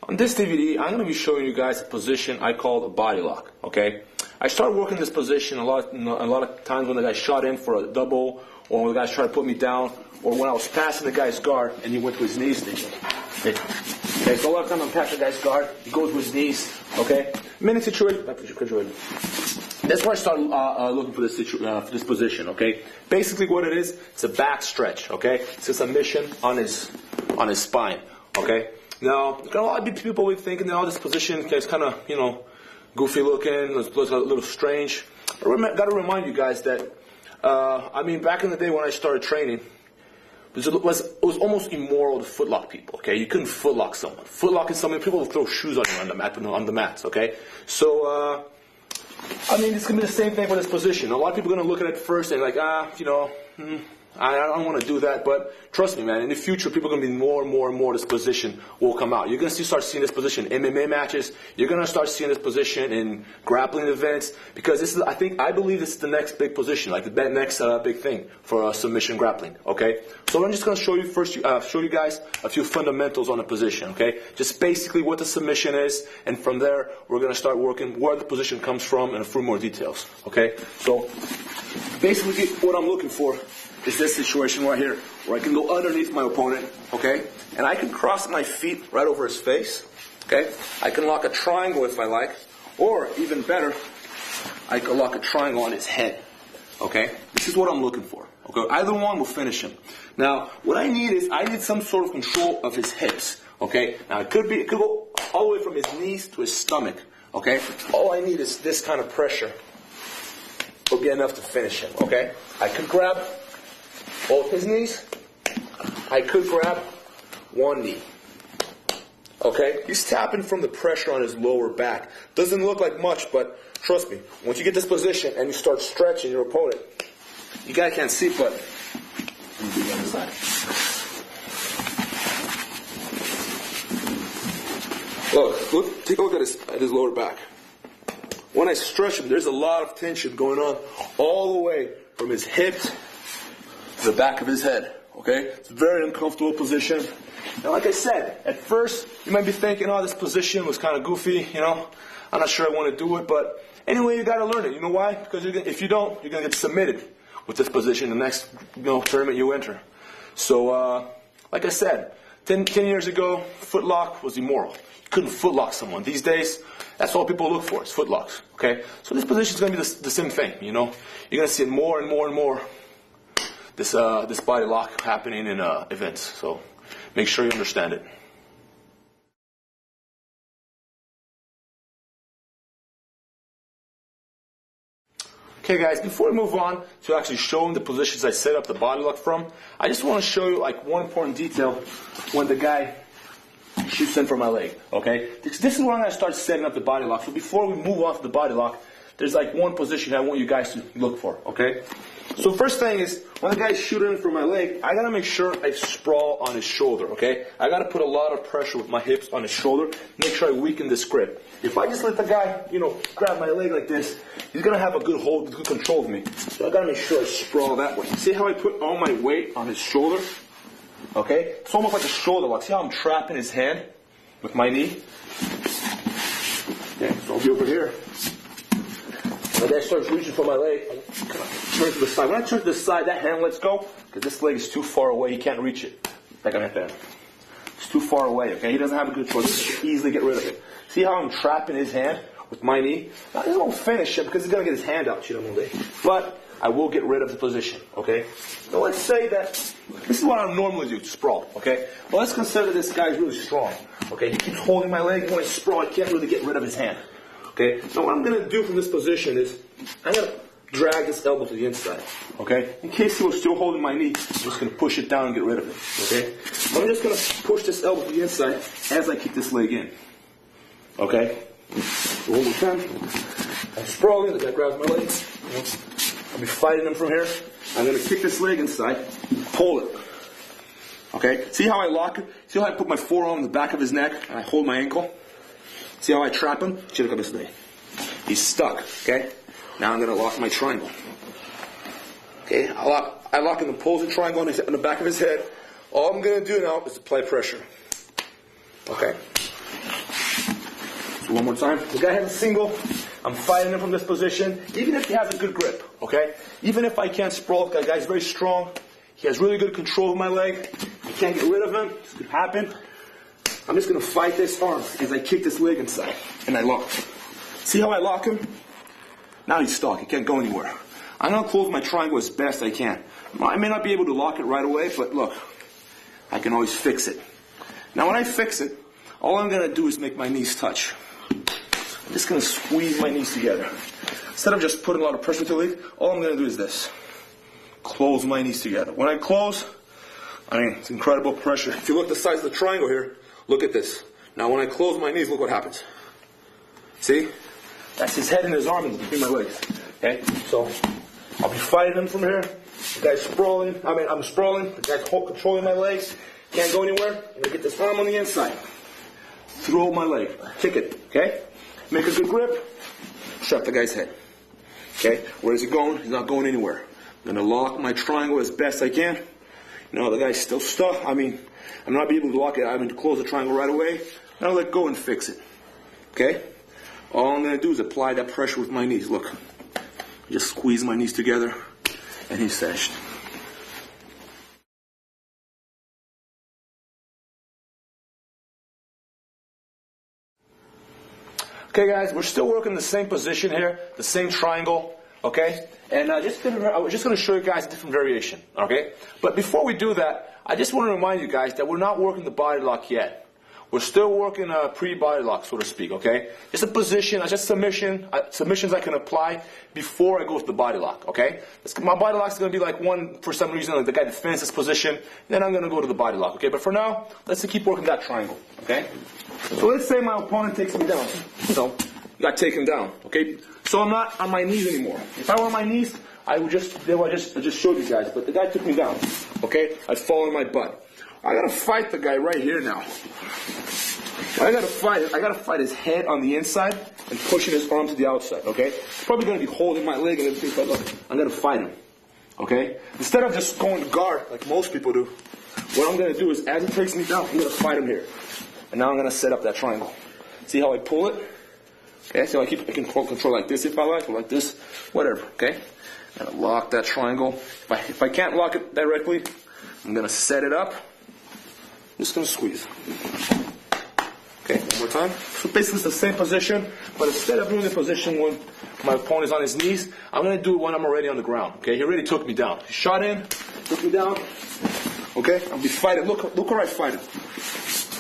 On this DVD, I'm going to be showing you guys a position I call the body lock, okay? I started working this position a lot of times when the guy shot in for a double, or when the guys tried to put me down, or when I was passing the guy's guard and he went to his knees. Okay, so a lot of times I'm passing the guy's guard, he goes to his knees, okay? Many situations, that's where I started looking for this position, okay? Basically what it is, it's a back stretch, okay? It's a submission on his spine, okay? Now, a lot of people will be thinking, oh, this position is kind of, goofy looking, looks a little strange. I got to remind you guys that, back in the day when I started training, it was almost immoral to footlock people, okay? You couldn't footlock someone. Footlock is something, people will throw shoes on you on the mats, okay? So, it's going to be the same thing for this position. A lot of people are going to look at it first and like, I don't want to do that, but trust me, man, in the future, people are going to be more and more this position will come out. You're going to start seeing this position in MMA matches. You're going to start seeing this position in grappling events, because this is, I believe this is the next big position, like the next big thing for submission grappling, okay? So I'm just going to show you guys a few fundamentals on the position, okay? Just basically what the submission is, and from there, we're going to start working where the position comes from and a few more details, okay? So basically what I'm looking for is this situation right here, where I can go underneath my opponent, okay? And I can cross my feet right over his face, okay? I can lock a triangle if I like, or even better, I can lock a triangle on his head, okay? This is what I'm looking for, okay? Either one will finish him. Now, what I need is, I need some sort of control of his hips, okay? Now, it could go all the way from his knees to his stomach, okay? All I need is this kind of pressure will be enough to finish him, okay? I could grab both his knees. I could grab one knee. Okay? He's tapping from the pressure on his lower back. Doesn't look like much, but trust me, once you get this position and you start stretching your opponent, you guys can't see, but let me do the other side. Look, take a look at his lower back. When I stretch him, there's a lot of tension going on all the way from his hips to the back of his head, okay? It's a very uncomfortable position. And like I said, at first, you might be thinking, oh, this position was kind of goofy, I'm not sure I want to do it, but anyway, you got to learn it. You know why? Because if you don't, you're going to get submitted with this position the next tournament you enter. So, like I said, 10 years ago, footlock was immoral. You couldn't footlock someone. These days, that's all people look for, is footlocks, okay? So this position is going to be the same thing, You're going to see it more and more. This body lock happening in events. So make sure you understand it. Okay guys, before we move on to actually showing the positions I set up the body lock from, I just want to show you one important detail when the guy shoots in for my leg, okay? This is where I'm going to start setting up the body lock. So before we move on to the body lock, there's one position I want you guys to look for, okay? So first thing is, when the guy's shooting in for my leg, I gotta make sure I sprawl on his shoulder, okay? I gotta put a lot of pressure with my hips on his shoulder, make sure I weaken this grip. If I just let the guy, grab my leg like this, he's gonna have a good hold, good control of me. So I gotta make sure I sprawl that way. See how I put all my weight on his shoulder? Okay? It's almost like a shoulder lock. See how I'm trapping his hand with my knee? Okay, so I'll be over here. When the guy starts reaching for my leg, I turn to the side. When I turn to the side, that hand lets go, because this leg is too far away. He can't reach it. Like I'm at that. It's too far away, okay? He doesn't have a good choice. He can easily get rid of it. See how I'm trapping his hand with my knee? Now, this won't finish him, because he's going to get his hand out. But I will get rid of the position, okay? Now let's say that, this is what I normally do, sprawl, okay? Well, let's consider this guy's really strong, okay? He keeps holding my leg, and when I sprawl, I can't really get rid of his hand. Okay, so what I'm going to do from this position is, I'm going to drag this elbow to the inside, okay? In case he was still holding my knee, I'm just going to push it down and get rid of it, okay? So I'm just going to push this elbow to the inside as I kick this leg in, okay? So one more time. I'm sprawling, the guy grabs my leg. I'll be fighting him from here. I'm going to kick this leg inside, pull it, okay? See how I lock it? See how I put my forearm on the back of his neck and I hold my ankle? See how I trap him? Check out this thing. He's stuck, okay? Now I'm going to lock my triangle. Okay, I lock in the opposing triangle on the back of his head. All I'm going to do now is apply pressure. Okay. So one more time. The guy has a single. I'm fighting him from this position, even if he has a good grip, okay? Even if I can't sprawl, the guy's very strong. He has really good control of my leg. I can't get rid of him. This could happen. I'm just going to fight this arm as I kick this leg inside, and I lock. See how I lock him? Now he's stuck. He can't go anywhere. I'm going to close my triangle as best I can. I may not be able to lock it right away, but look, I can always fix it. Now when I fix it, all I'm going to do is make my knees touch. I'm just going to squeeze my knees together. Instead of just putting a lot of pressure to the leg, all I'm going to do is this. Close my knees together. When I close, I mean, it's incredible pressure. If you look at the size of the triangle here, look at this. Now when I close my knees, look what happens. See? That's his head and his arm in between my legs. Okay? So, I'll be fighting him from here. The guy's sprawling. I'm sprawling. The guy's controlling my legs. Can't go anywhere. I'm going to get this arm on the inside. Throw my leg. Kick it. Okay? Make a good grip. Strap the guy's head. Okay? Where is he going? He's not going anywhere. I'm going to lock my triangle as best I can. You know, the guy's still stuck. I'm not able to lock it. I'm going to close the triangle right away. Now let go and fix it. Okay? All I'm going to do is apply that pressure with my knees. Look. Just squeeze my knees together, and he's finished. Okay, guys, we're still working the same position here, the same triangle, okay? And I'm just going to show you guys a different variation, okay? But before we do that, I just want to remind you guys that we're not working the body lock yet. We're still working a pre-body lock, so to speak, okay? Just a position, just submissions I can apply before I go to the body lock, okay? My body lock is going to be like one, for some reason, like the guy defends this position, then I'm going to go to the body lock, okay? But for now, let's keep working that triangle, okay? So let's say my opponent takes me down. So, you got to take him down, okay? So I'm not on my knees anymore. If I were on my knees, I just showed you guys, but the guy took me down, okay? I'd fall on my butt. I gotta fight the guy right here now. I gotta fight his head on the inside and pushing his arm to the outside, okay? He's probably gonna be holding my leg and everything, but look, I'm gonna fight him, okay? Instead of just going to guard like most people do, what I'm gonna do is, as he takes me down, I'm gonna fight him here. And now I'm gonna set up that triangle. See how I pull it? Okay, so I can control like this if I like, or like this, whatever, okay? I'm gonna lock that triangle. If I can't lock it directly, I'm gonna set it up. Just going to squeeze. Okay, one more time. So basically it's the same position, but instead of doing the position when my opponent is on his knees, I'm going to do it when I'm already on the ground. Okay, he already took me down. He shot in, took me down. Okay, I'll be fighting. Look where I fight him.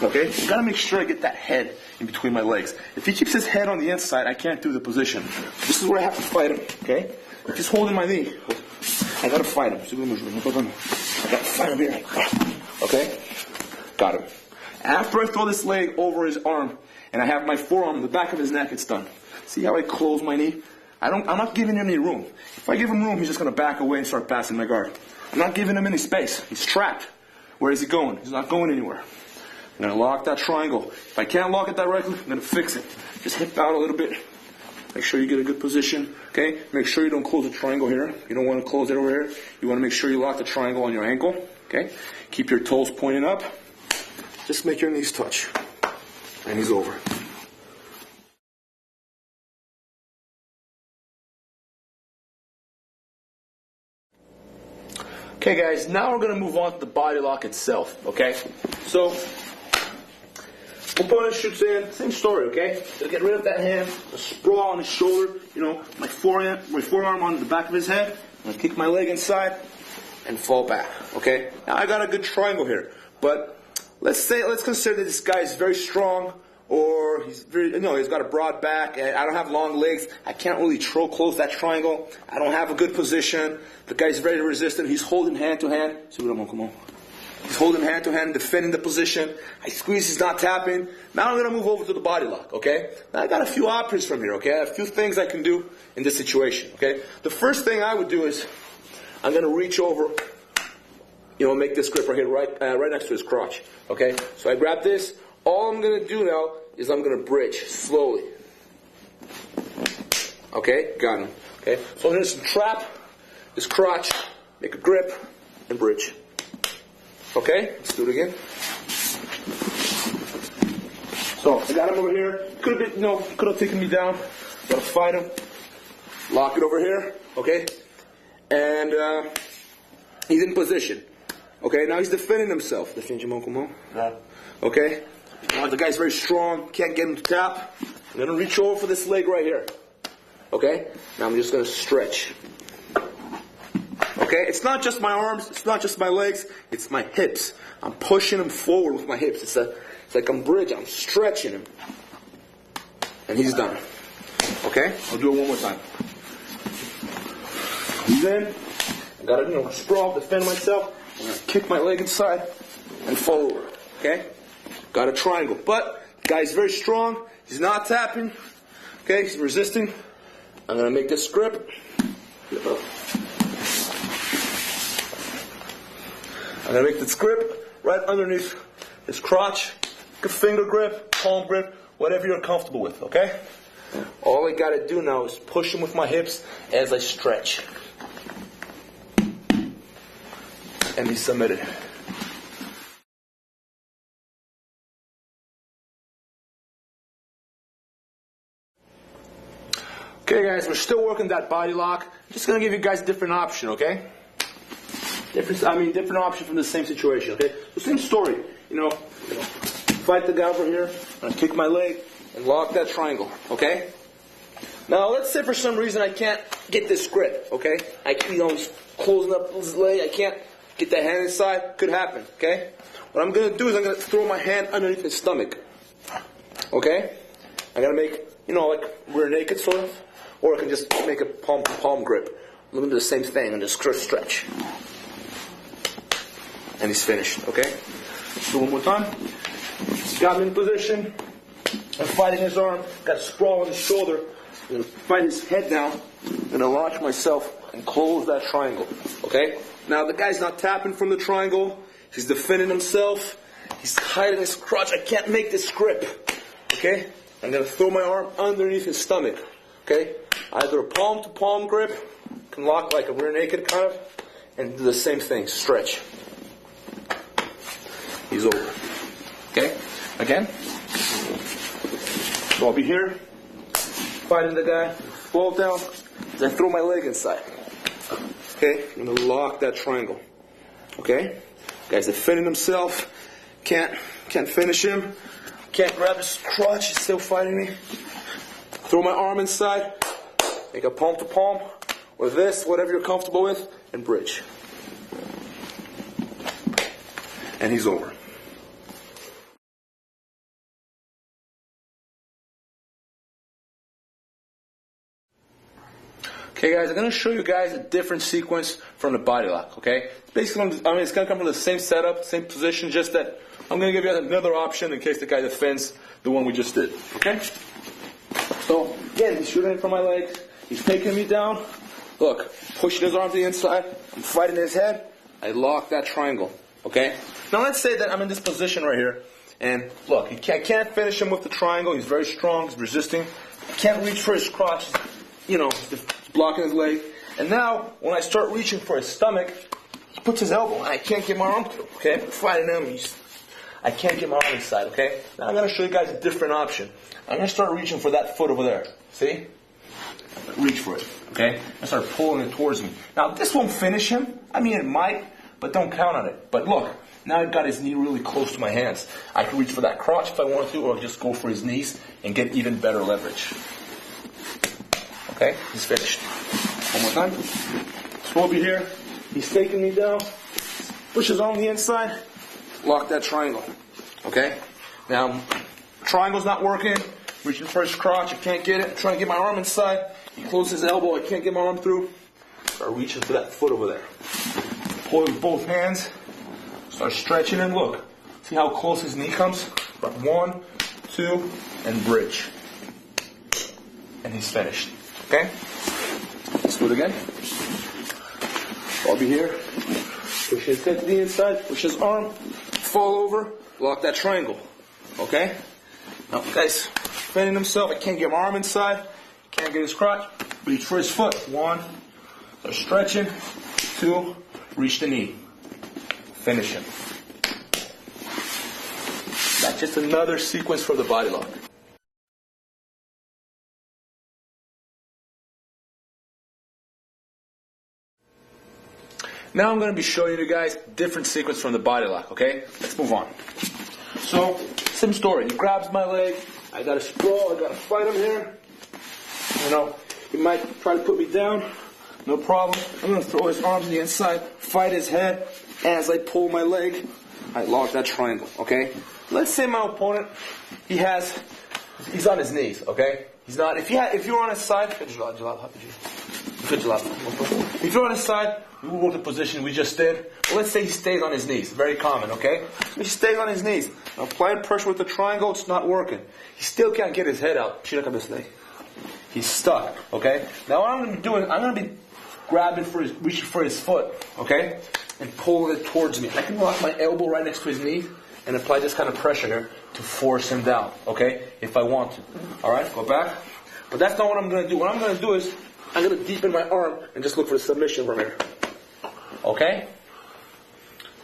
Okay, you got to make sure I get that head in between my legs. If he keeps his head on the inside, I can't do the position. This is where I have to fight him. Okay, if he's holding my knee, I got to fight him. I got to fight him here. Okay. Got him. After I throw this leg over his arm, and I have my forearm in the back of his neck, it's done. See how I close my knee? I'm not giving him any room. If I give him room, he's just going to back away and start passing my guard. I'm not giving him any space. He's trapped. Where is he going? He's not going anywhere. I'm going to lock that triangle. If I can't lock it directly, I'm going to fix it. Just hip out a little bit. Make sure you get a good position. Okay? Make sure you don't close the triangle here. You don't want to close it over here. You want to make sure you lock the triangle on your ankle. Okay? Keep your toes pointing up. Just make your knees touch. And he's over. Okay guys, now we're going to move on to the body lock itself, okay? So, opponent shoots in, same story, okay? So get rid of that hand, a sprawl on his shoulder, you know, my forearm on the back of his head. I'm going to kick my leg inside and fall back, okay? Now I got a good triangle here, but let's consider that this guy is very strong, or he's got a broad back, and I don't have long legs. I can't really close that triangle. I don't have a good position. The guy's very resistant. He's holding hand to hand. Come on. He's holding hand to hand, defending the position. I squeeze, he's not tapping. Now I'm going to move over to the body lock, okay? Now I got a few options from here, okay? I have a few things I can do in this situation, okay? The first thing I would do is I'm going to reach over, make this grip right here, right next to his crotch. Okay, so I grab this. All I'm going to do now is I'm going to bridge slowly. Okay, got him. Okay, so I'm going to trap this crotch, make a grip, and bridge. Okay, let's do it again. So So I got him over here. Could have been, could have taken me down. Gotta fight him. Lock it over here, okay? And he's in position. Okay, now he's defending himself. Defende mão com mão. Okay? Now the guy's very strong. Can't get him to tap. I'm gonna reach over for this leg right here. Okay? Now I'm just gonna stretch. Okay? It's not just my arms. It's not just my legs. It's my hips. I'm pushing him forward with my hips. It's like I'm bridging. I'm stretching him. And he's done. Okay? I'll do it one more time. He's in. I gotta, sprawl, defend myself. I'm gonna kick my leg inside and fall over. Okay? Got a triangle. But the guy's very strong. He's not tapping. Okay? He's resisting. I'm gonna make this grip. I'm gonna make this grip right underneath his crotch. A finger grip, palm grip, whatever you're comfortable with, okay? All I gotta do now is push him with my hips as I stretch. And he's submitted. Okay guys, we're still working that body lock. I'm just gonna give you guys a different option, okay? Different option from the same situation, okay? The same story, fight the guy over here, I'm gonna kick my leg and lock that triangle, okay? Now let's say for some reason I can't get this grip, okay? He's closing up his leg, I can't get that hand inside, could happen, okay? What I'm gonna do is I'm gonna throw my hand underneath his stomach, okay? I'm gonna make, like rear naked sort of, or I can just make a palm grip. I'm gonna do the same thing and just stretch. And he's finished, okay? Do one more time. Got him in position. I'm fighting his arm. Got a sprawl on his shoulder. I'm going to fight his head down. I'm going to launch myself and close that triangle, okay? Now the guy's not tapping from the triangle. He's defending himself. He's hiding his crotch. I can't make this grip, okay? I'm going to throw my arm underneath his stomach, okay? Either a palm-to-palm grip, can lock like a rear naked kind of, and do the same thing, stretch. He's over. Okay? Again. So I'll be here, fighting the guy, fall down, then throw my leg inside. Okay? I'm going to lock that triangle. Okay? Guy's defending himself. Can't finish him. Can't grab his crotch. He's still fighting me. Throw my arm inside. Make a palm to palm. Or this, whatever you're comfortable with, and bridge. And he's over. Okay guys, I'm going to show you guys a different sequence from the body lock, okay? Basically, it's going to come from the same setup, same position, just that I'm going to give you another option in case the guy defends the one we just did, okay? So, again, he's shooting from my legs, he's taking me down. Look, pushing his arm to the inside, I'm fighting his head, I lock that triangle, okay? Now let's say that I'm in this position right here, and look, I can't finish him with the triangle, he's very strong, he's resisting, I can't reach for his crotch, blocking his leg. And now, when I start reaching for his stomach, he puts his elbow, and I can't get my arm through, okay? I'm fighting him, I can't get my arm inside, okay? Now I'm going to show you guys a different option. I'm going to start reaching for that foot over there, see? Reach for it, okay? I start pulling it towards me. Now, this won't finish him. I mean, it might, but don't count on it. But look, now I've got his knee really close to my hands. I can reach for that crotch if I want to, or just go for his knees and get even better leverage. Okay, he's finished. One more time. So over here, he's taking me down, pushes on the inside, lock that triangle. Okay? Now, triangle's not working, reaching for his crotch, I can't get it, I'm trying to get my arm inside, he closes his elbow, I can't get my arm through, start reaching for that foot over there. Pull with both hands, start stretching him, look, see how close his knee comes? 1, 2, and bridge. And he's finished. Okay? Let's do it again. I'll be here. Push his head to the inside, push his arm, fall over, lock that triangle. Okay? Now, guys, defending himself, I can't get my arm inside, can't get his crotch, reach for his foot. 1, start stretching, 2, reach the knee. Finish him. That's just another sequence for the body lock. Now I'm going to be showing you guys different sequence from the body lock, okay? Let's move on. So, same story. He grabs my leg. I got to sprawl. I got to fight him here. You know, he might try to put me down. No problem. I'm going to throw his arms to the inside, fight his head. As I pull my leg, I lock that triangle, okay? Let's say my opponent, he's on his knees, okay? He's not, if you're on his side, if you're on his side, we will work the position we just did. Well, let's say he stays on his knees. Very common, okay? He stays on his knees. Now, applying pressure with the triangle, it's not working. He still can't get his head out. He's stuck, okay? Now what I'm going to be doing, I'm going to be reaching for his foot, okay? And pulling it towards me. I can lock my elbow right next to his knee and apply this kind of pressure here to force him down, okay? If I want to. Alright, go back. But that's not what I'm going to do. What I'm going to do is, I'm going to deepen my arm and just look for the submission from here. Okay?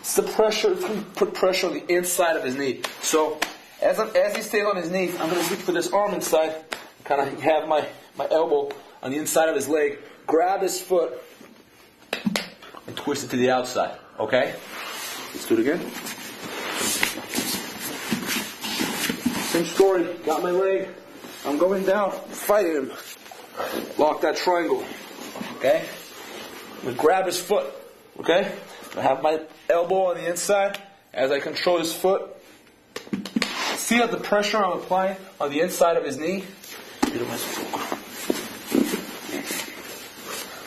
It's the pressure, put pressure on the inside of his knee. So, as he stays on his knees, I'm going to reach for this arm inside, kind of have my elbow on the inside of his leg, grab his foot, and twist it to the outside. Okay? Let's do it again. Same story. Got my leg. I'm going down, fighting him. Lock that triangle. Okay? I'm going to grab his foot. Okay? I have my elbow on the inside as I control his foot. See how the pressure I'm applying on the inside of his knee?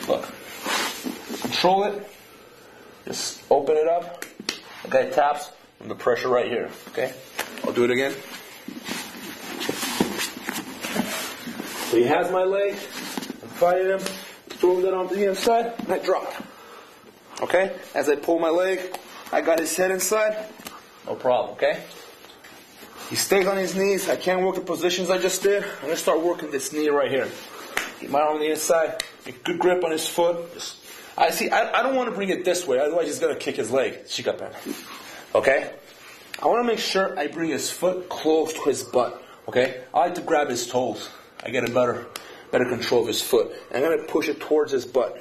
Look. Control it. Just open it up. Okay, taps. And the pressure right here. Okay? I'll do it again. So he has my leg. I'm fighting him. Throw that onto the inside. And I drop. Okay? As I pull my leg, I got his head inside. No problem, okay? He stays on his knees. I can't work the positions I just did. I'm going to start working this knee right here. Keep my arm on the inside. Get good grip on his foot. I don't want to bring it this way, otherwise he's going to kick his leg. Okay? I want to make sure I bring his foot close to his butt. Okay? I like to grab his toes. I get a better control of his foot. And I'm going to push it towards his butt.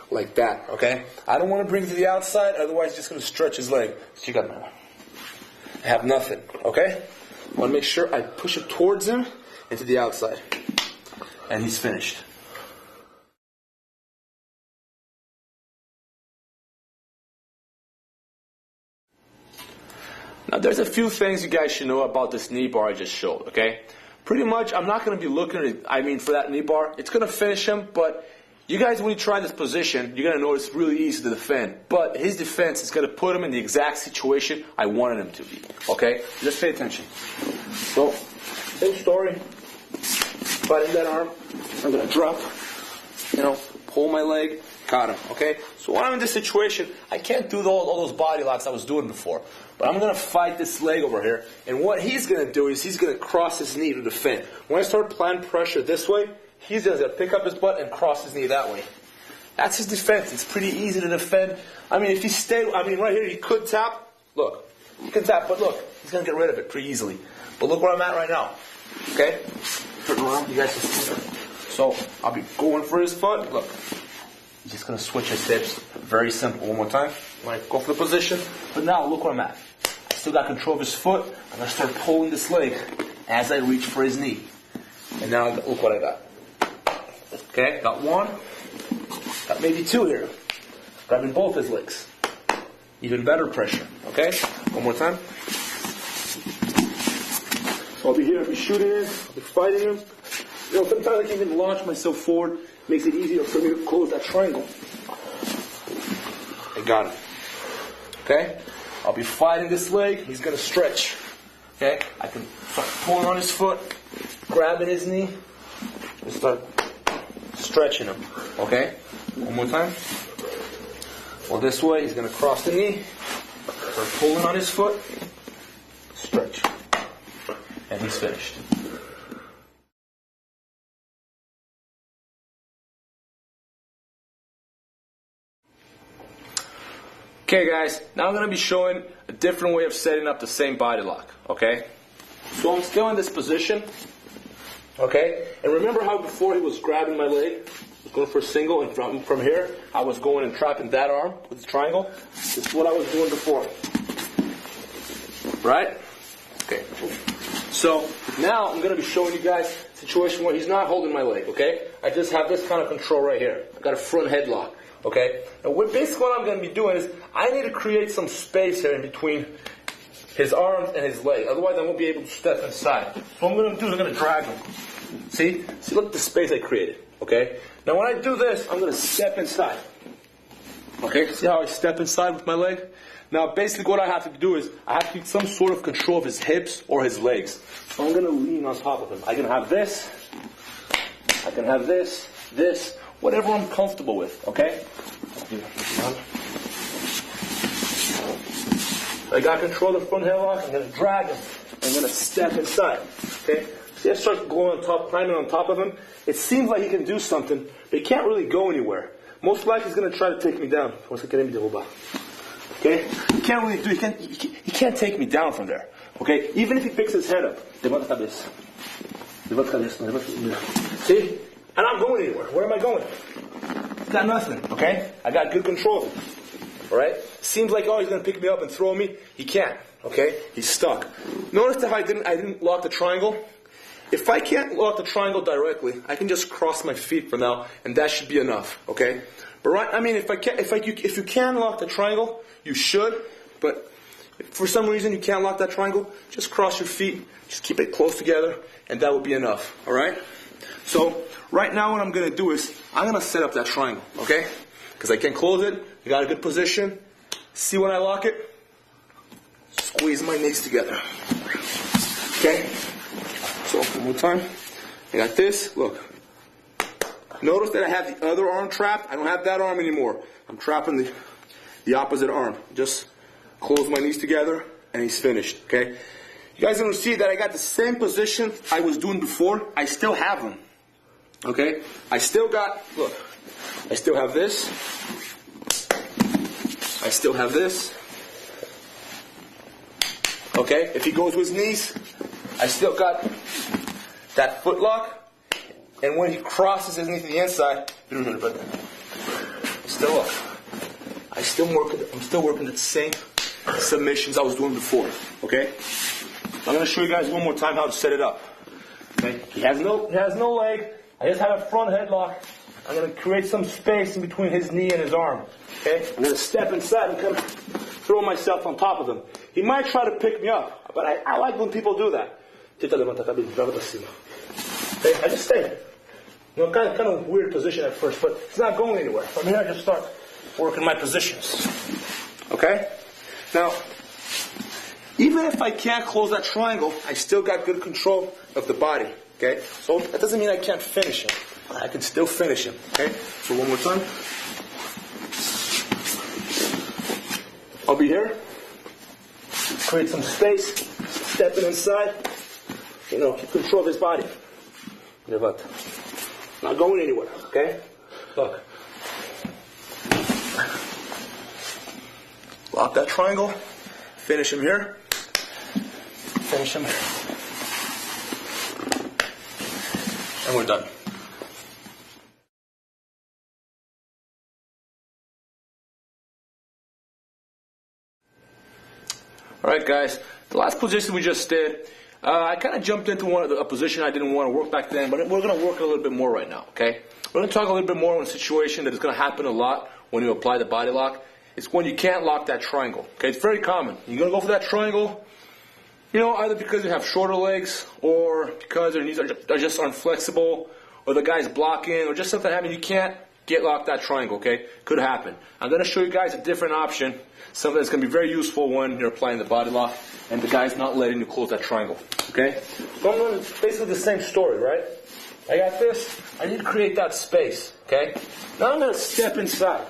Like that, okay? I don't want to bring it to the outside, otherwise it's just going to stretch his leg. I have nothing, okay? I want to make sure I push it towards him and to the outside. And he's finished. Now there's a few things you guys should know about this knee bar I just showed, okay? Pretty much, I'm not going to be looking at, for that knee bar. It's going to finish him, but you guys, when you try this position, you're going to notice it's really easy to defend. But his defense is going to put him in the exact situation I wanted him to be. Okay? Just pay attention. So, same story. Fighting that arm. I'm going to drop. Pull my leg. Got him. Okay? So when I'm in this situation, I can't do all those body locks I was doing before. But I'm going to fight this leg over here. And what he's going to do is he's going to cross his knee to defend. When I start applying pressure this way, he's going to pick up his butt and cross his knee that way. That's his defense. It's pretty easy to defend. If he stayed, right here, he could tap. Look, he can tap, but look, he's going to get rid of it pretty easily. But look where I'm at right now. Okay? Turn around, you guys can see that. So, I'll be going for his foot. Look, he's just going to switch his hips. Very simple. One more time. Go for the position. But now, look where I'm at. I still got control of his foot. I'm going to start pulling this leg as I reach for his knee. And now, look what I got. Okay, got one. Got maybe two here. Grabbing both his legs. Even better pressure. Okay? One more time. So I'll be here, I'll be shooting him, I'll be fighting him. Sometimes I can even launch myself forward. Makes it easier for me to close that triangle. I got it. Okay? I'll be fighting this leg. He's going to stretch. Okay? I can start pulling on his foot, grabbing his knee, and start stretching him. Okay? One more time. Well, this way, he's going to cross the knee, start pulling on his foot, stretch. And he's finished. Okay guys, now I'm going to be showing a different way of setting up the same body lock, okay? So I'm still in this position, okay? And remember how before he was grabbing my leg, going for a single, and from here, I was going and trapping that arm with the triangle? This is what I was doing before. Right? Okay. So now I'm going to be showing you guys a situation where he's not holding my leg, okay? I just have this kind of control right here. I've got a front headlock, okay? And basically what I'm going to be doing is I need to create some space here in between his arms and his leg. Otherwise I won't be able to step inside. So what I'm going to do is I'm going to drag him. See? See, look at the space I created, okay? Now when I do this, I'm going to step inside. Okay? See how I step inside with my leg? Now basically what I have to do is I have to get some sort of control of his hips or his legs. So I'm going to lean on top of him. I can have this. I can have this, this, whatever I'm comfortable with. Okay? I got control of the front headlock. I'm going to drag him. I'm going to step inside. Okay? See, I start going on top, climbing on top of him. It seems like he can do something, but he can't really go anywhere. Most likely he's going to try to take me down. Okay? He can't really do. He can't take me down from there. Okay? Even if he picks his head up. See? I'm not going anywhere. Where am I going? Got nothing. Okay? I got good control of him. Alright? Seems like, oh, he's going to pick me up and throw me. He can't. Okay? He's stuck. Notice that I didn't lock the triangle. If I can't lock the triangle directly, I can just cross my feet for now, and that should be enough. Okay? But right, I mean, if you can lock the triangle, you should. But if for some reason you can't lock that triangle, just cross your feet, just keep it close together, and that will be enough. All right? So right now, what I'm going to do is I'm going to set up that triangle. Okay? Because I can close it. I got a good position. See when I lock it? Squeeze my knees together. Okay? So one more time. I got this. Look. Notice that I have the other arm trapped. I don't have that arm anymore. I'm trapping the opposite arm. Just close my knees together and he's finished. Okay? You guys don't see that I got the same position I was doing before. I still have them. Okay? I still got, look. I still have this. I still have this. Okay? If he goes with his knees, I still got that foot lock. And when he crosses his knee to the inside, still up. I'm still working the same submissions I was doing before. Okay? I'm going to show you guys one more time how to set it up. Okay? He has no leg. I just have a front headlock. I'm going to create some space in between his knee and his arm. Okay? I'm going to step inside and kind of throw myself on top of him. He might try to pick me up, but I like when people do that. Okay? I just stay. You know, kind of weird position at first, but it's not going anywhere. From here, I just start working my positions. Okay? Now, even if I can't close that triangle, I still got good control of the body. Okay? So that doesn't mean I can't finish him. I can still finish him. Okay? So one more time. I'll be here. Create some space. Stepping inside. You know, keep control of his body. Not going anywhere, okay? Look. Lock that triangle. Finish him here. Finish him here. And we're done. Alright guys, the last position we just did, I kind of jumped into a position I didn't want to work back then, but we're going to work a little bit more right now, okay? We're going to talk a little bit more on a situation that is going to happen a lot when you apply the body lock. It's when you can't lock that triangle, okay? It's very common. You're going to go for that triangle, you know, either because you have shorter legs or because their knees are just unflexible or the guy's blocking or just something happening. You can't lock that triangle, okay? Could happen. I'm going to show you guys a different option, something that's going to be very useful when you're applying the body lock and the guy's not letting you close that triangle, okay? So it's basically the same story, right? I got this. I need to create that space, okay? Now I'm going to step inside.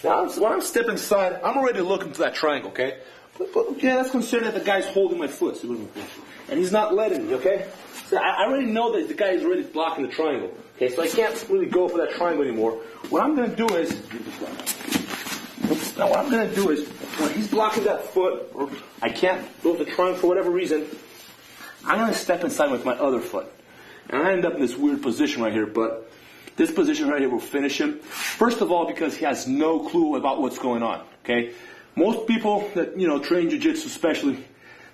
Now when I'm stepping inside, I'm already looking to that triangle, okay? But yeah, let's consider that the guy's holding my foot. And he's not letting me, okay? So I already know that the guy is already blocking the triangle. Okay, so I can't really go for that triangle anymore. What I'm going to do is, oops, Now what I'm going to do is, when he's blocking that foot, or I can't go to the triangle for whatever reason, I'm going to step inside with my other foot. And I end up in this weird position right here, but this position right here will finish him. First of all, because he has no clue about what's going on, okay? Most people that, train jiu-jitsu especially,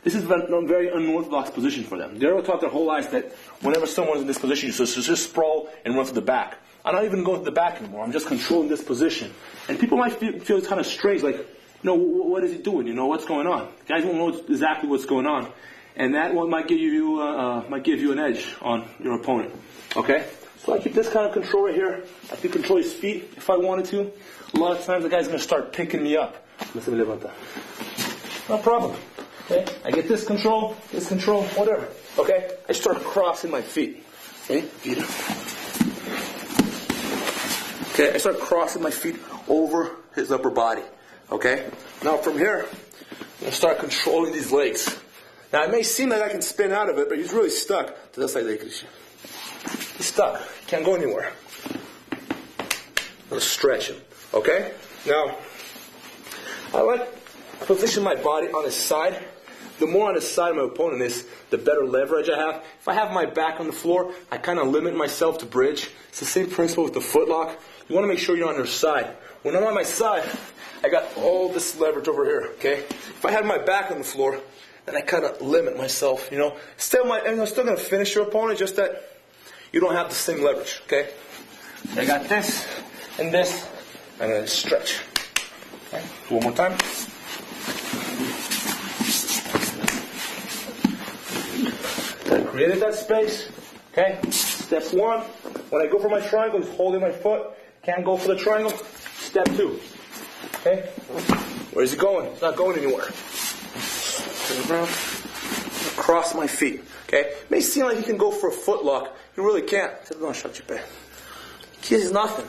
this is a very unorthodox position for them. They're taught their whole lives that whenever someone's in this position, you're supposed to just sprawl and run to the back. I'm not even going to the back anymore. I'm just controlling this position. And people might feel it's kind of strange, like, what is he doing? What's going on? Guys won't know exactly what's going on. And that one might give you an edge on your opponent. Okay? So I keep this kind of control right here. I can control his feet if I wanted to. A lot of times the guy's going to start picking me up. No problem. Okay? I get this control, whatever. Okay? I start crossing my feet. Okay? Feet up. Okay, I start crossing my feet over his upper body. Okay? Now from here, I'm going to start controlling these legs. Now it may seem like I can spin out of it, but he's really stuck. He's stuck. Can't go anywhere. I'm going to stretch him. Okay? Now, I like to position my body on his side. The more on the side my opponent is, the better leverage I have. If I have my back on the floor, I kind of limit myself to bridge. It's the same principle with the footlock. You want to make sure you're on your side. When I'm on my side, I got all this leverage over here, okay? If I had my back on the floor, then I kind of limit myself, Still, I'm still going to finish your opponent, just that you don't have the same leverage, okay? I got this and this. I'm going to stretch. Okay? One more time. I created that space. Okay? Step one, when I go for my triangle, he's holding my foot. Can't go for the triangle. Step two. Okay? Where's he going? He's not going anywhere. Turn around. Cross my feet. Okay? It may seem like he can go for a foot lock. He really can't. He has nothing.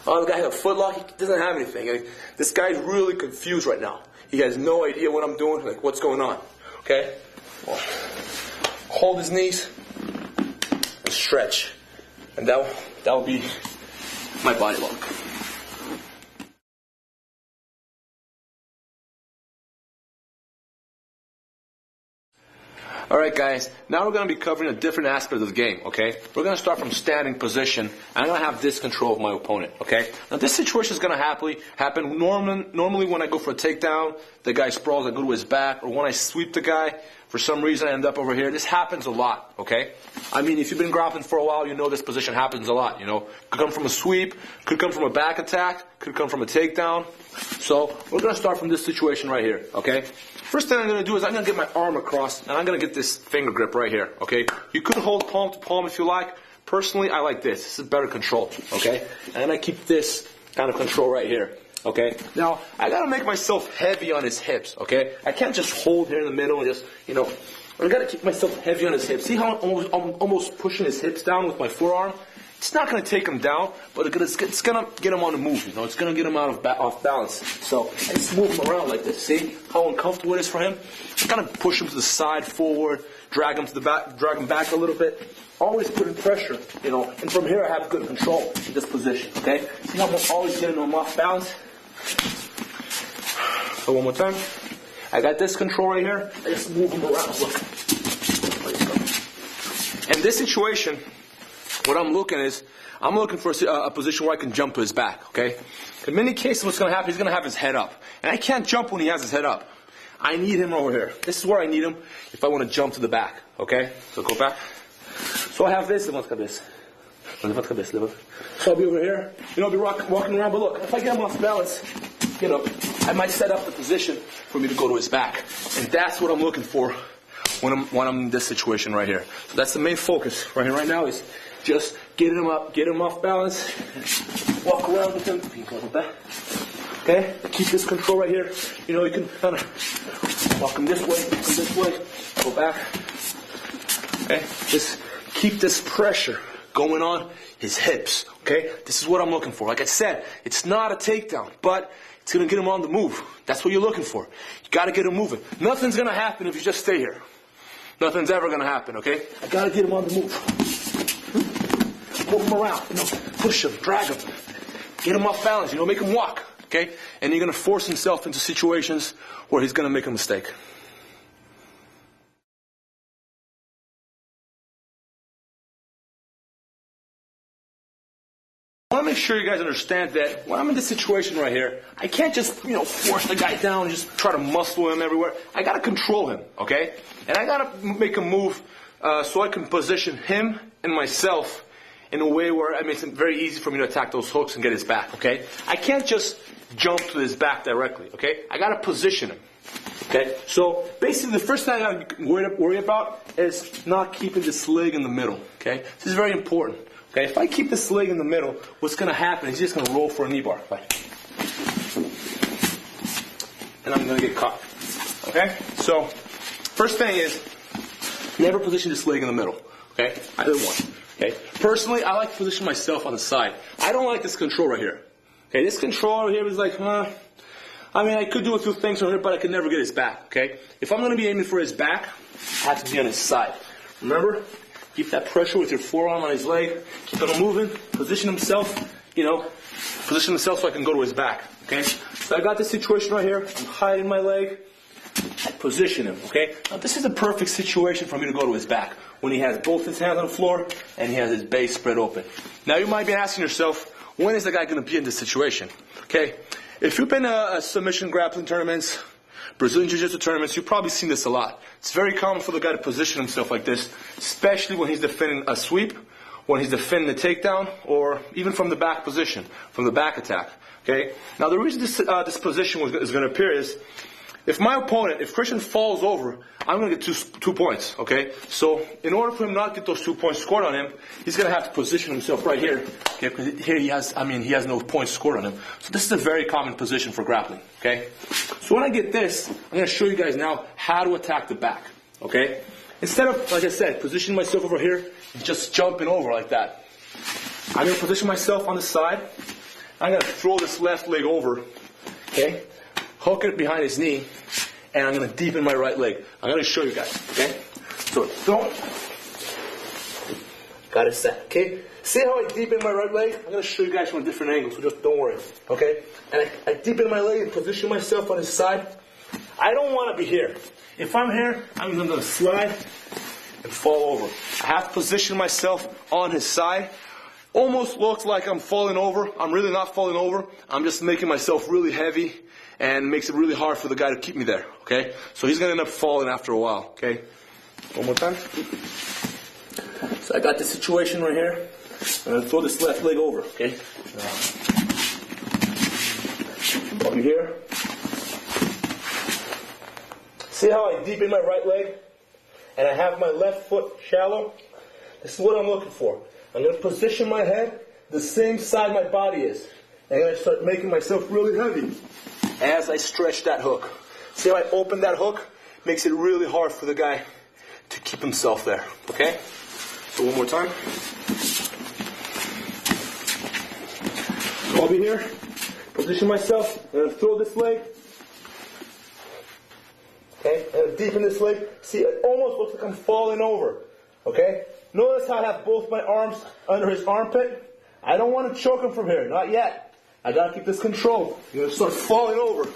Oh, the guy has a foot lock. He doesn't have anything. This guy's really confused right now. He has no idea what I'm doing, what's going on. Okay? Hold his knees and stretch. And that will be my body lock. Alright guys, now we're going to be covering a different aspect of the game, okay? We're going to start from standing position, and I'm going to have this control of my opponent, okay? Now this situation is going to happen normally when I go for a takedown, the guy sprawls, I go to his back, or when I sweep the guy, for some reason I end up over here. This happens a lot, okay? I mean, if you've been grappling for a while, you know this position happens a lot, Could come from a sweep, could come from a back attack, could come from a takedown. So, we're going to start from this situation right here, okay? First thing I'm going to do is I'm going to get my arm across, and I'm going to get this finger grip right here, okay? You could hold palm to palm if you like. Personally, I like this. This is better control, okay? And I keep this kind of control right here, okay? Now, I got to make myself heavy on his hips, okay? I can't just hold here in the middle and just, I got to keep myself heavy on his hips. See how I'm almost pushing his hips down with my forearm? It's not going to take him down, but it's going to get him on the move, It's going to get him off balance. So I just move him around like this. See how uncomfortable it is for him? Just kind of push him to the side, forward, drag him to the back, drag him back a little bit. Always putting pressure, And from here I have good control in this position, okay? See how I'm always getting him off balance? So one more time. I got this control right here. I just move him around. Look. In this situation, what I'm looking for a position where I can jump to his back, okay? In many cases, what's going to happen, he's going to have his head up. And I can't jump when he has his head up. I need him over here. This is where I need him if I want to jump to the back, okay? So go back. So I have this. So I'll be over here. I'll be walking around. But look, if I get him off balance, I might set up the position for me to go to his back. And that's what I'm looking for when I'm in this situation right here. So that's the main focus right now is just get him up, get him off balance, walk around with him. Okay? Keep this control right here. You can kind of walk him this way, go back. Okay? Just keep this pressure going on his hips. Okay? This is what I'm looking for. Like I said, it's not a takedown, but it's going to get him on the move. That's what you're looking for. You got to get him moving. Nothing's going to happen if you just stay here. Nothing's ever going to happen, okay? I got to get him on the move. Move him around, push him, drag him. Get him off balance, make him walk. okay? And you're going to force himself into situations where he's going to make a mistake. I want to make sure you guys understand that when I'm in this situation right here, I can't just, force the guy down and just try to muscle him everywhere. I got to control him, okay? And I got to make a move so I can position him and myself in a way where it makes it very easy for me to attack those hooks and get his back, okay? I can't just jump to his back directly, okay? I got to position him, okay? So basically the first thing I worry about is not keeping this leg in the middle, okay? This is very important. Okay, if I keep this leg in the middle, what's going to happen is he's just going to roll for a knee bar. And I'm going to get caught. Okay? So, first thing is, never position this leg in the middle. Okay? Either one. Okay? Personally, I like to position myself on the side. I don't like this control right here. Okay, this control right here is like, I could do a few things on here, but I could never get his back. Okay? If I'm going to be aiming for his back, I have to be on his side. Remember? Keep that pressure with your forearm on his leg. Keep him moving. Position himself, position himself so I can go to his back. Okay? So I got this situation right here. I'm hiding my leg. I position him. Okay? Now this is a perfect situation for me to go to his back. When he has both his hands on the floor and he has his base spread open. Now you might be asking yourself, when is the guy going to be in this situation? Okay? If you've been to submission grappling tournaments, Brazilian Jiu-Jitsu tournaments, you've probably seen this a lot. It's very common for the guy to position himself like this, especially when he's defending a sweep, when he's defending a takedown, or even from the back position, from the back attack. Okay? Now the reason this position is going to appear is, if my opponent, if Christian falls over, I'm going to get 2 points. Okay? So in order for him not to get those 2 points scored on him, he's going to have to position himself right here. Okay? Because here he has no points scored on him. So this is a very common position for grappling. Okay? So when I get this, I'm going to show you guys now how to attack the back. Okay? Instead of, like I said, positioning myself over here and just jumping over like that, I'm going to position myself on the side. I'm going to throw this left leg over. Okay? Hook it behind his knee, and I'm going to deepen my right leg. I'm going to show you guys, okay? So, don't. Got it set, okay? See how I deepen my right leg? I'm going to show you guys from a different angle, so just don't worry, okay? And I deepen my leg and position myself on his side. I don't want to be here. If I'm here, I'm going to slide and fall over. I have to position myself on his side. Almost looks like I'm falling over. I'm really not falling over. I'm just making myself really heavy. And makes it really hard for the guy to keep me there, okay? So he's going to end up falling after a while, okay? One more time. So I got this situation right here. I'm going to throw this left leg over, okay? Over here. See how I deepen my right leg? And I have my left foot shallow? This is what I'm looking for. I'm going to position my head the same side my body is. And I'm going to start making myself really heavy as I stretch that hook. See how I open that hook? Makes it really hard for the guy to keep himself there. Okay? So one more time. So I'll be here. Position myself. I'm going to throw this leg. Okay? And deepen this leg. See, it almost looks like I'm falling over. Okay? Notice how I have both my arms under his armpit. I don't want to choke him from here. Not yet. I gotta keep this control. You're gonna start falling over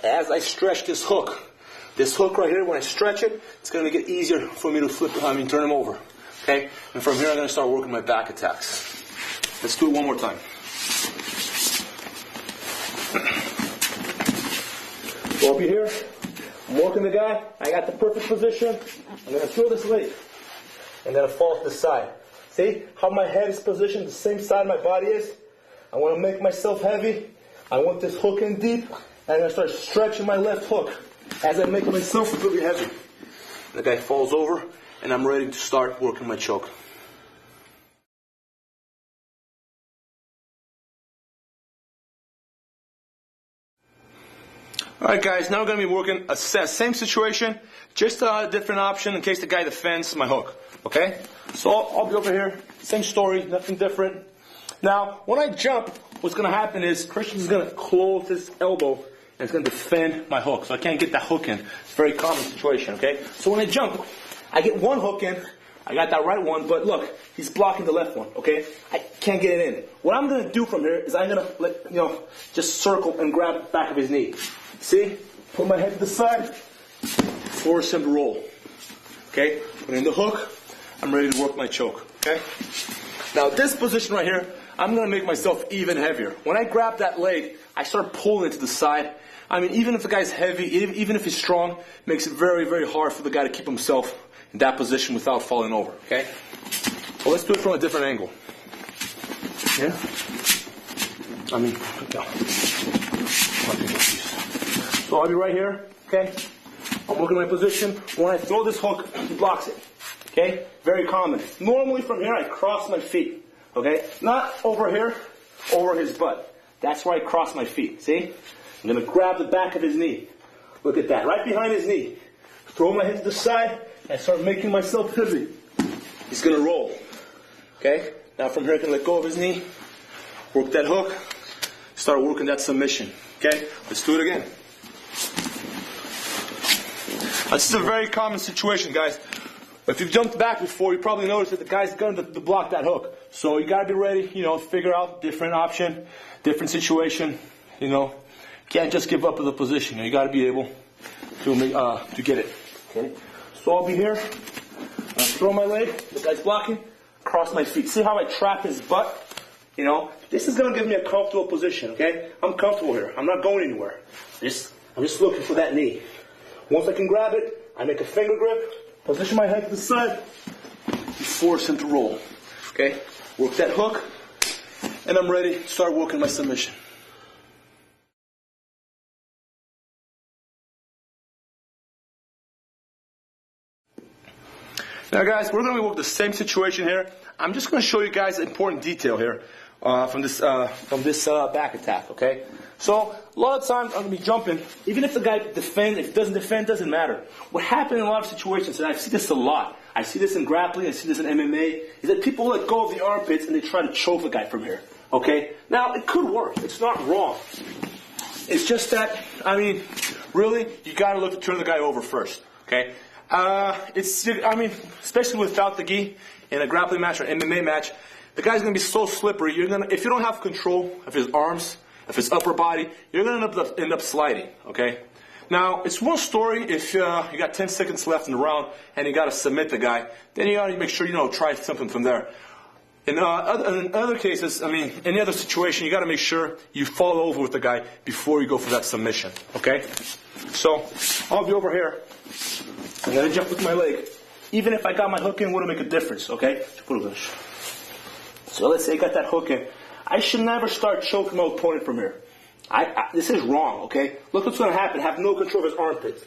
as I stretch this hook. This hook right here, when I stretch it, it's gonna get easier for me to turn him over. Okay? And from here, I'm gonna start working my back attacks. Let's do it one more time. So I'll be here. I'm working the guy. I got the perfect position. I'm gonna throw this leg. I'm gonna fall to the side. See how my head is positioned the same side my body is? I want to make myself heavy. I want this hook in deep. And I'm going to start stretching my left hook as I make myself really heavy. The guy falls over, and I'm ready to start working my choke. Alright guys, now we're going to be working a same situation, just a different option in case the guy defends my hook. Okay? So I'll be over here, same story, nothing different. Now, when I jump, what's going to happen is Christian's going to close his elbow and it's going to defend my hook. So I can't get that hook in. It's a very common situation, okay? So when I jump, I get one hook in, I got that right one, but look, he's blocking the left one, okay? I can't get it in. What I'm going to do from here is I'm going to just circle and grab the back of his knee. See? Put my head to the side, force him to roll. Okay? Put in the hook. I'm ready to work my choke. Okay? Now this position right here, I'm going to make myself even heavier. When I grab that leg, I start pulling it to the side. I mean, even if the guy's heavy, even if he's strong, it makes it very, very hard for the guy to keep himself in that position without falling over. Okay? Well, let's do it from a different angle. Yeah? I mean, no. So I'll be right here. Okay? I'm working my position. When I throw this hook, he blocks it. Okay? Very common. Normally from here, I cross my feet. Okay? Not over here, over his butt. That's where I cross my feet. See? I'm going to grab the back of his knee. Look at that. Right behind his knee. Throw my head to the side and start making myself heavy. He's going to roll. Okay? Now from here, I can let go of his knee. Work that hook. Start working that submission. Okay? Let's do it again. This is a very common situation, guys. If you've jumped back before, you probably noticed that the guy's going to block that hook. So you got to be ready, figure out different option, different situation, Can't just give up with the position. You got to be able to get it. Okay? So I'll be here. I'll throw my leg. The guy's blocking. Cross my feet. See how I trap his butt? This is going to give me a comfortable position, okay? I'm comfortable here. I'm not going anywhere. I'm just looking for that knee. Once I can grab it, I make a finger grip, position my head to the side, and force him to roll. Okay? Work that hook, and I'm ready to start working my submission. Now guys, we're going to work the same situation here. I'm just going to show you guys an important detail here from this back attack, okay? So, a lot of times I'm going to be jumping, even if the guy defends, if he doesn't defend, doesn't matter. What happens in a lot of situations, and I see this a lot, I see this in grappling, I see this in MMA, is that people let go of the armpits and they try to choke the guy from here, okay? Now, it could work. It's not wrong. It's just that, really, you got to look to turn the guy over first, okay? Especially without the gi in a grappling match or an MMA match, the guy's going to be so slippery. If you don't have control of his arms, of his upper body, you're going to end up sliding. Okay. Now it's one story if you got 10 seconds left in the round and you got to submit the guy. Then you got to make sure try something from there. In other cases, any other situation, you got to make sure you fall over with the guy before you go for that submission. Okay. So I'll be over here. I'm going to jump with my leg. Even if I got my hook in, it wouldn't make a difference, okay? So let's say I got that hook in. I should never start choking my opponent from here. This is wrong, okay? Look what's going to happen. I have no control of his armpits.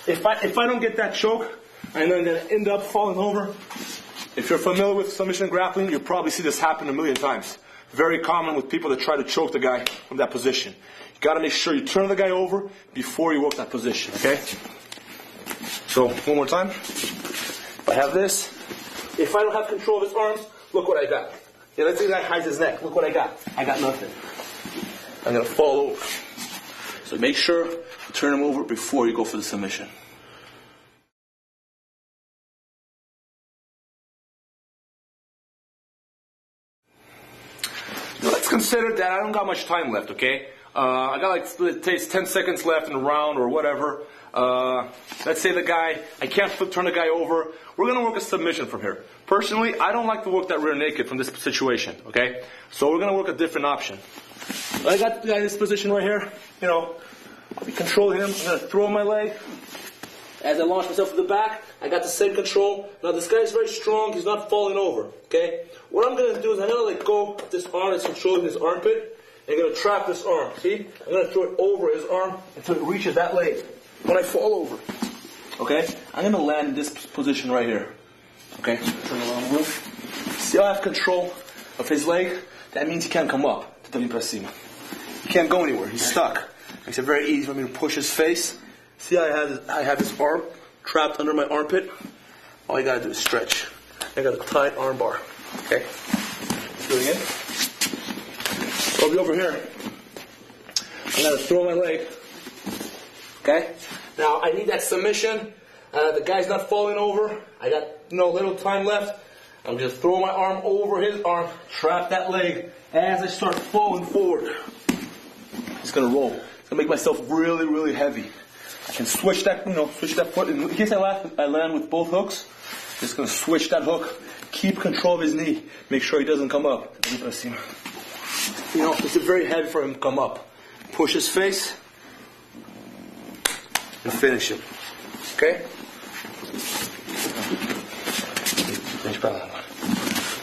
If I don't get that choke, I'm going to end up falling over. If you're familiar with submission grappling, you'll probably see this happen a million times. Very common with people that try to choke the guy from that position. You got to make sure you turn the guy over before you work that position, okay? So, one more time. If I have this, if I don't have control of his arms, look what I got. Yeah, let's say the guy hides his neck. Look what I got. I got nothing. I'm going to fall over. So make sure you turn him over before you go for the submission. Now let's consider that I don't got much time left, okay? I got it takes 10 seconds left in the round or whatever. Let's say I can't turn the guy over. We're going to work a submission from here. Personally, I don't like to work that rear naked from this situation, okay? So we're going to work a different option. I got the guy in this position right here. I'll be controlling him. I'm going to throw my leg. As I launch myself to the back, I got the same control. Now this guy is very strong. He's not falling over, okay? What I'm going to do is I'm going to let go of this arm that's controlling his armpit. And I'm going to trap this arm. See? I'm going to throw it over his arm until it reaches that leg. When I fall over, okay, I'm going to land in this position right here. Okay, turn around a little. See how I have control of his leg? That means he can't come up. He can't go anywhere. He's stuck. Makes it very easy for me to push his face. See how I have his arm trapped under my armpit? All you got to do is stretch. I got a tight arm bar. Okay, let's do it again. So I'll be over here. I'm going to throw my leg. Okay? Now, I need that submission. The guy's not falling over. I got little time left, I'm just throwing my arm over his arm, trap that leg as I start falling forward. It's gonna roll. It's gonna make myself really, really heavy. I can switch that, switch that foot. In case I land with both hooks, just gonna switch that hook. Keep control of his knee. Make sure he doesn't come up. It's very heavy for him to come up. Push his face and finish him. Okay?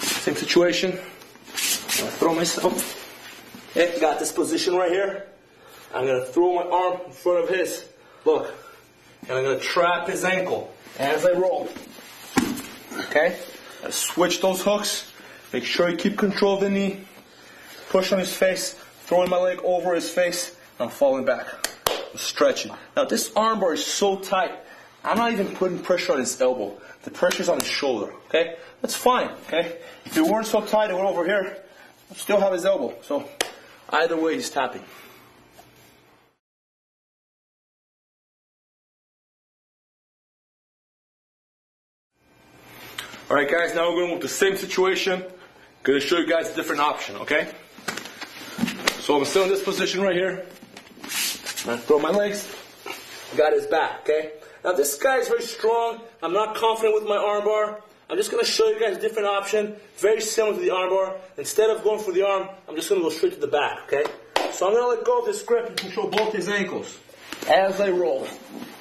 Same situation. I'm gonna throw myself. Okay, got this position right here. I'm gonna throw my arm in front of his. Look. And I'm gonna trap his ankle as I roll. Okay? Switch those hooks. Make sure you keep control of the knee. Push on his face. Throwing my leg over his face. I'm falling back. I'm stretching. Now this armbar is so tight. I'm not even putting pressure on his elbow. The pressure's on his shoulder. Okay? That's fine. Okay? If it weren't so tight, it went over here. I still have his elbow. So either way, he's tapping. Alright guys, now we're going with the same situation. Going to show you guys a different option, okay? So I'm still in this position right here. I throw my legs. Got his back, okay? Now this guy is very strong. I'm not confident with my armbar. I'm just going to show you guys a different option. Very similar to the armbar. Instead of going for the arm, I'm just going to go straight to the back, okay? So I'm going to let go of this grip and control both his ankles. As I roll,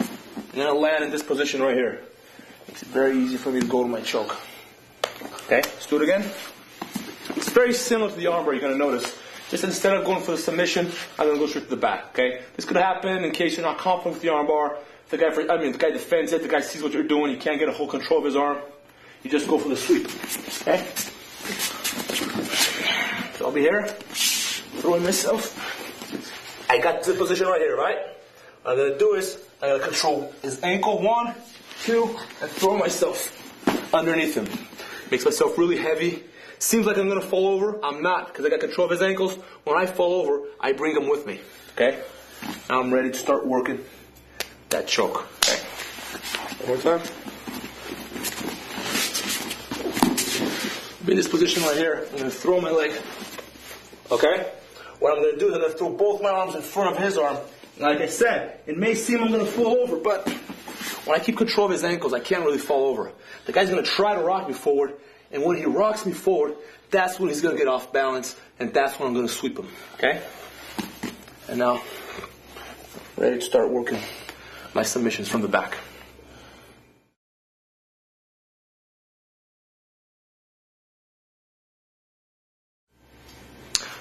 I'm going to land in this position right here. Makes it very easy for me to go to my choke. Okay, let's do it again. It's very similar to the armbar, you're going to notice. Just instead of going for the submission, I'm going to go straight to the back. Okay, this could happen in case you're not confident with the armbar. The guy defends it. The guy sees what you're doing. You can't get a whole control of his arm. You just go for the sweep. Okay. So I'll be here, throwing myself. I got the position right here, right? What I'm going to do is I'm going to control his ankle. 1, 2, and throw myself underneath him. Makes myself really heavy. Seems like I'm going to fall over. I'm not, because I got control of his ankles. When I fall over, I bring him with me. Okay? Now I'm ready to start working that choke. Okay? One more time. Be in this position right here. I'm going to throw my leg. Okay? What I'm going to do is I'm going to throw both my arms in front of his arm. Like I said, it may seem I'm going to fall over, but when I keep control of his ankles, I can't really fall over. The guy's going to try to rock me forward, and when he rocks me forward, that's when he's going to get off balance, and that's when I'm going to sweep him. Okay? And now, ready to start working my submissions from the back.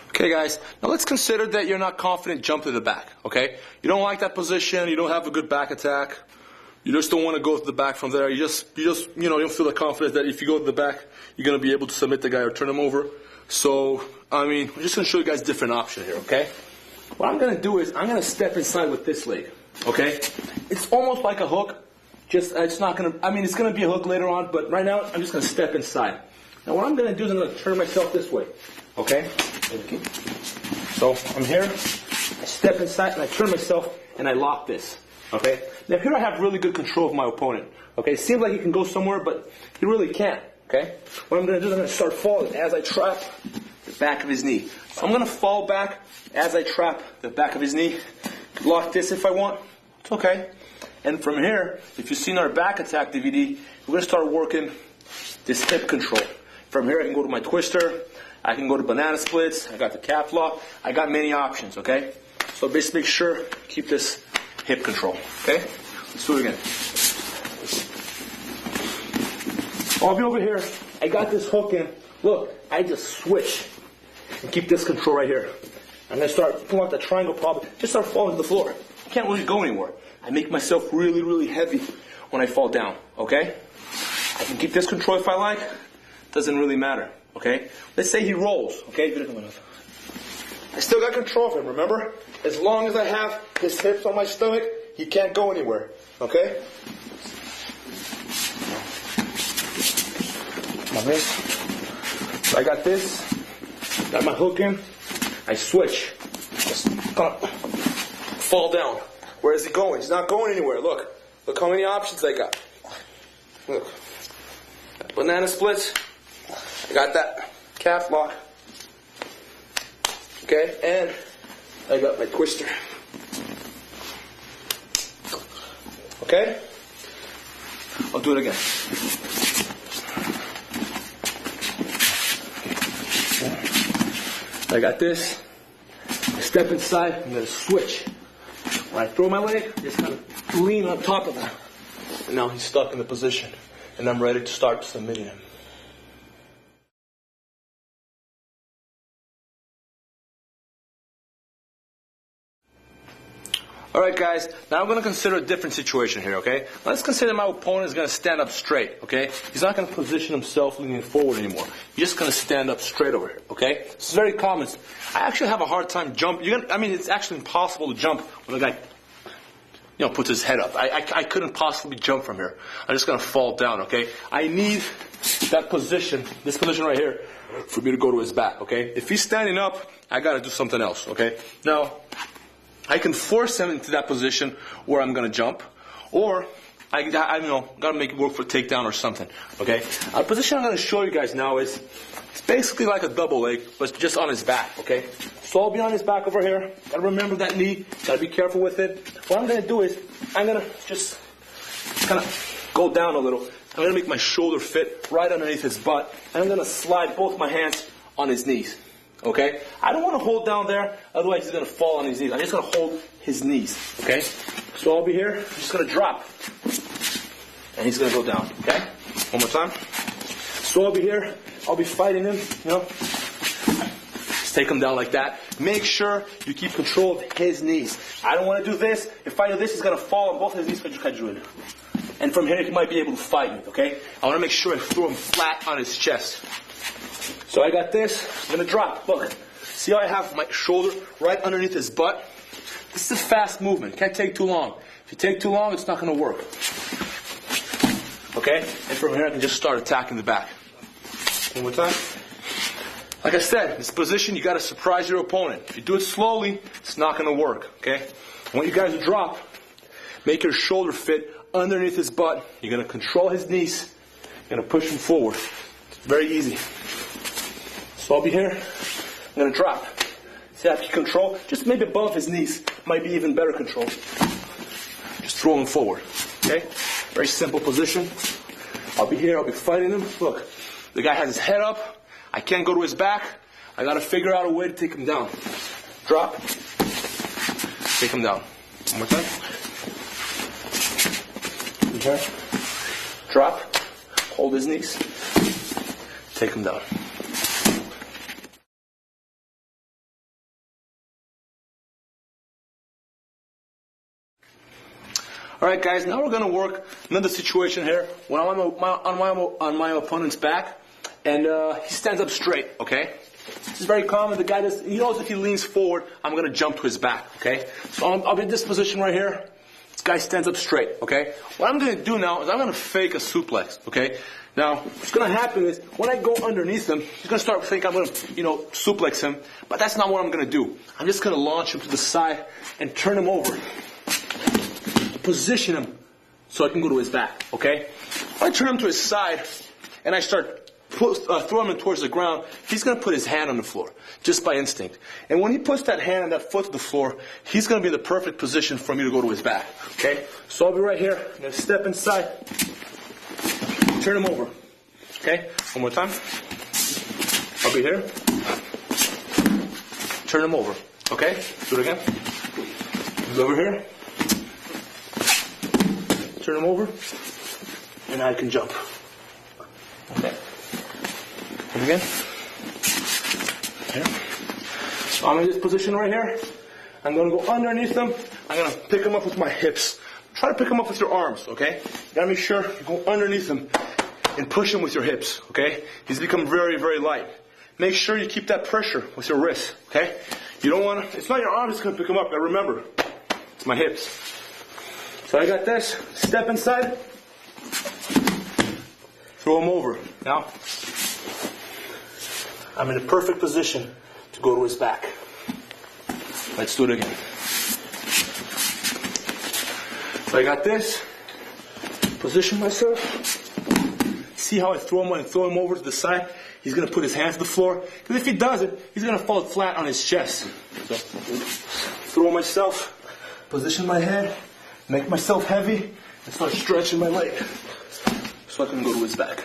Okay guys, now let's consider that you're not confident jump to the back, okay? You don't like that position, you don't have a good back attack, you just don't want to go to the back from there, you don't feel the confidence that if you go to the back, you're going to be able to submit the guy or turn him over. So, I'm just going to show you guys a different option here, okay? What I'm going to do is, I'm going to step inside with this leg, okay? It's almost like a hook, it's not going to, it's going to be a hook later on, but right now, I'm just going to step inside. Now what I'm going to do is I'm going to turn myself this way, okay? So I'm here, I step inside and I turn myself and I lock this, okay? Now here I have really good control of my opponent, okay? It seems like he can go somewhere, but he really can't, okay? What I'm going to do is I'm going to start falling as I trap the back of his knee. So I'm going to fall back as I trap the back of his knee, lock this if I want, it's okay. And from here, if you've seen our back attack DVD, we're going to start working this hip control. From here I can go to my twister, I can go to banana splits, I got the calf lock, I got many options, okay? So basically make sure, keep this hip control, okay? Let's do it again. I'll be over here, I got this hook in, look, I just switch and keep this control right here. I'm going to start pulling out the triangle problem, just start falling to the floor. I can't really go anywhere. I make myself really, really heavy when I fall down, okay? I can keep this control if I like, doesn't really matter. Okay? Let's say he rolls. Okay? I still got control of him, remember? As long as I have his hips on my stomach, he can't go anywhere. Okay? My wrist. So I got this. Got my hook in. I switch. Just fall down. Where is he going? He's not going anywhere. Look. Look how many options I got. Look. banana splits. I got that calf lock. Okay, and I got my twister. Okay? I'll do it again. I got this. I step inside, I'm going to switch. When I throw my leg, just kind of lean on top of him. And now he's stuck in the position. And I'm ready to start submitting him. Alright guys, now I'm going to consider a different situation here, okay? Let's consider my opponent is going to stand up straight, okay? He's not going to position himself leaning forward anymore. He's just going to stand up straight over here, okay? This is very common. I actually have a hard time jumping. It's actually impossible to jump when a guy, puts his head up. I couldn't possibly jump from here. I'm just going to fall down, okay? I need that position, this position right here, for me to go to his back, okay? If he's standing up, I got to do something else, okay? Now, I can force him into that position where I'm going to jump, or I got to make it work for a takedown or something, okay? The position I'm going to show you guys now is, it's basically like a double leg, but it's just on his back, okay? So I'll be on his back over here. Got to remember that knee. Got to be careful with it. What I'm going to do is, I'm going to just kind of go down a little. I'm going to make my shoulder fit right underneath his butt, and I'm going to slide both my hands on his knees. Okay? I don't want to hold down there, otherwise he's going to fall on his knees. I'm just going to hold his knees. Okay? So I'll be here, I'm just going to drop. And he's going to go down. Okay? One more time. So I'll be here, I'll be fighting him, Just take him down like that. Make sure you keep control of his knees. I don't want to do this. If I do this, he's going to fall on both his knees. And from here, he might be able to fight me. Okay? I want to make sure I throw him flat on his chest. So I got this, I'm going to drop. Look, see how I have my shoulder right underneath his butt? This is a fast movement, can't take too long. If you take too long, it's not going to work. Okay? And from here I can just start attacking the back. One more time. Like I said, this position you got to surprise your opponent. If you do it slowly, it's not going to work. Okay? I want you guys to drop, make your shoulder fit underneath his butt. You're going to control his knees. You're going to push him forward. It's very easy. So I'll be here, I'm going to drop. See how I keep control? Just maybe above his knees. Might be even better control. Just throw him forward. Okay? Very simple position. I'll be here, I'll be fighting him. Look, the guy has his head up. I can't go to his back. I got to figure out a way to take him down. Drop. Take him down. One more time. Okay. Drop. Hold his knees. Take him down. Alright guys, now we're going to work another situation here when I'm on my opponent's back and he stands up straight, okay? This is very common. The guy he knows if he leans forward, I'm going to jump to his back, okay? So I'll be in this position right here. This guy stands up straight, okay? What I'm going to do now is I'm going to fake a suplex, okay? Now, what's going to happen is when I go underneath him, he's going to start thinking I'm going to, suplex him, but that's not what I'm going to do. I'm just going to launch him to the side and turn him over. Position him so I can go to his back, okay? If I turn him to his side and I start throwing him towards the ground, he's going to put his hand on the floor, just by instinct. And when he puts that hand and that foot to the floor, he's going to be in the perfect position for me to go to his back, okay? So I'll be right here. I'm going to step inside, turn him over, okay? One more time. I'll be here. Turn him over, okay? Do it again. He's over here. Turn him over, and I can jump. Okay. And again. Here. So I'm in this position right here. I'm going to go underneath him. I'm going to pick him up with my hips. Try to pick him up with your arms, okay? You got to make sure you go underneath him and push him with your hips, okay? He's become very, very light. Make sure you keep that pressure with your wrists, okay? You don't want to, it's not your arm that's going to pick him up. Now remember, it's my hips. So I got this, step inside, throw him over. Now, I'm in a perfect position to go to his back. Let's do it again. So I got this, position myself. see how I throw him over to the side? He's going to put his hands to the floor. Because if he doesn't, he's going to fall flat on his chest. So, throw myself, position my head, make myself heavy, and start stretching my leg so I can go to his back.